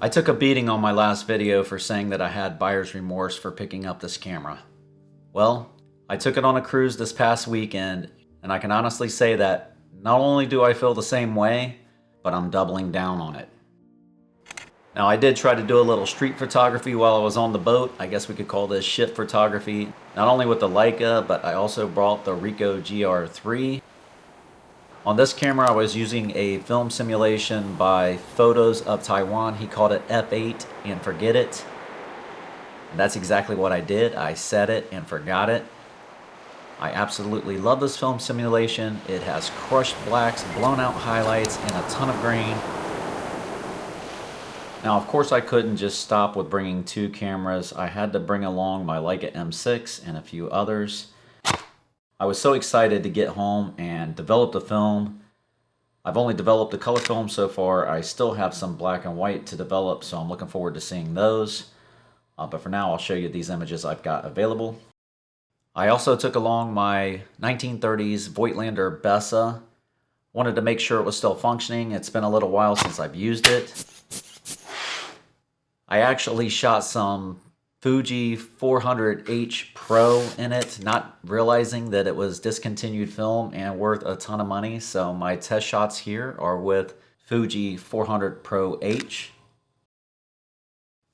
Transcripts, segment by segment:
I took a beating on my last video for saying that I had buyer's remorse for picking up this camera. Well, I took it on a cruise this past weekend, and I can honestly say that not only do I feel the same way, but I'm doubling down on it. Now, I did try to do a little street photography while I was on the boat. I guess we could call this ship photography. Not only with the Leica, but I also brought the Ricoh GR III. On this camera, I was using a film simulation by Photos of Taiwan. He called it F8 and forget it. And that's exactly what I did. I set it and forgot it. I absolutely love this film simulation. It has crushed blacks, blown out highlights, and a ton of grain. Now, of course, I couldn't just stop with bringing two cameras. I had to bring along my Leica M6 and a few others. I was so excited to get home and develop the film. I've only developed the color film so far. I still have some black and white to develop, so I'm looking forward to seeing those. But for now, I'll show you these images I've got available. I also took along my 1930s Voigtlander Bessa. Wanted to make sure it was still functioning. It's been a little while since I've used it. I actually shot some Fuji 400H Pro in it, not realizing that it was discontinued film and worth a ton of money. So my test shots here are with Fuji 400 Pro H.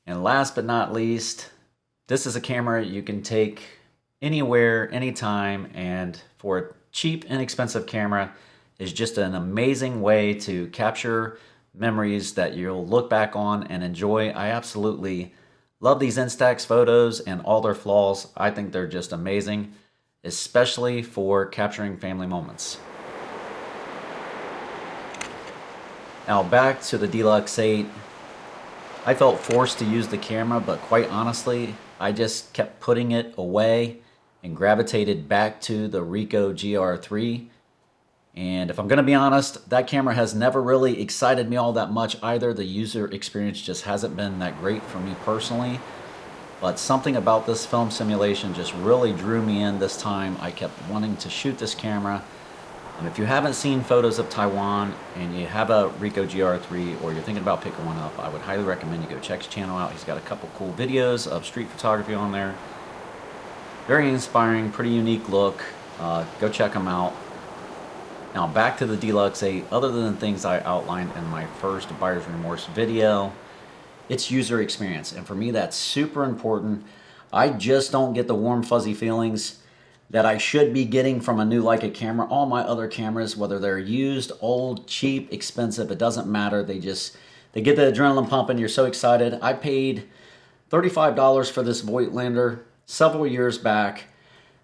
And last but not least, this is a camera you can take anywhere, anytime, and for a cheap, inexpensive camera is just an amazing way to capture memories that you'll look back on and enjoy. I absolutely love these Instax photos and all their flaws. I think they're just amazing, especially for capturing family moments. Now back to the D-Lux 8. I felt forced to use the camera, but quite honestly, I just kept putting it away and gravitated back to the Ricoh GR III. And if I'm going to be honest, that camera has never really excited me all that much either. The user experience just hasn't been that great for me personally. But something about this film simulation just really drew me in this time. I kept wanting to shoot this camera. And if you haven't seen Photos of Taiwan and you have a Ricoh GR III or you're thinking about picking one up, I would highly recommend you go check his channel out. He's got a couple cool videos of street photography on there. Very inspiring, pretty unique look. Go check him out. Now back to the D-Lux 8, other than things I outlined in my first buyer's remorse video, it's user experience. And for me, that's super important. I just don't get the warm, fuzzy feelings that I should be getting from a new Leica camera. All my other cameras, whether they're used, old, cheap, expensive, it doesn't matter. They get the adrenaline pumping. You're so excited. I paid $35 for this Voigtlander several years back.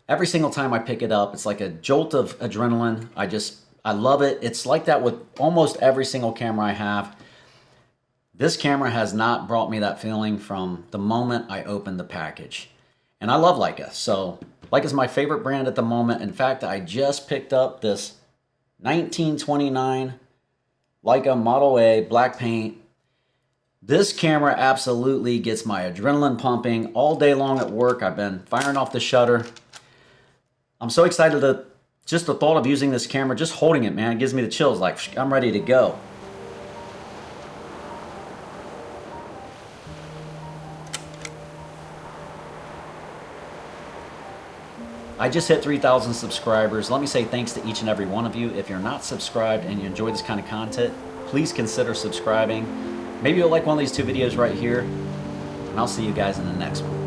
Every single time I pick it up, it's like a jolt of adrenaline. I love it. It's like that with almost every single camera I have. This camera has not brought me that feeling from the moment I opened the package. And I love Leica. So Leica is my favorite brand at the moment. In fact, I just picked up this 1929 Leica Model A black paint. This camera absolutely gets my adrenaline pumping all day long at work. I've been firing off the shutter. I'm so excited to just the thought of using this camera, just holding it, man, it gives me the chills. Like, I'm ready to go. I just hit 3,000 subscribers. Let me say thanks to each and every one of you. If you're not subscribed and you enjoy this kind of content, please consider subscribing. Maybe you'll like one of these two videos right here, and I'll see you guys in the next one.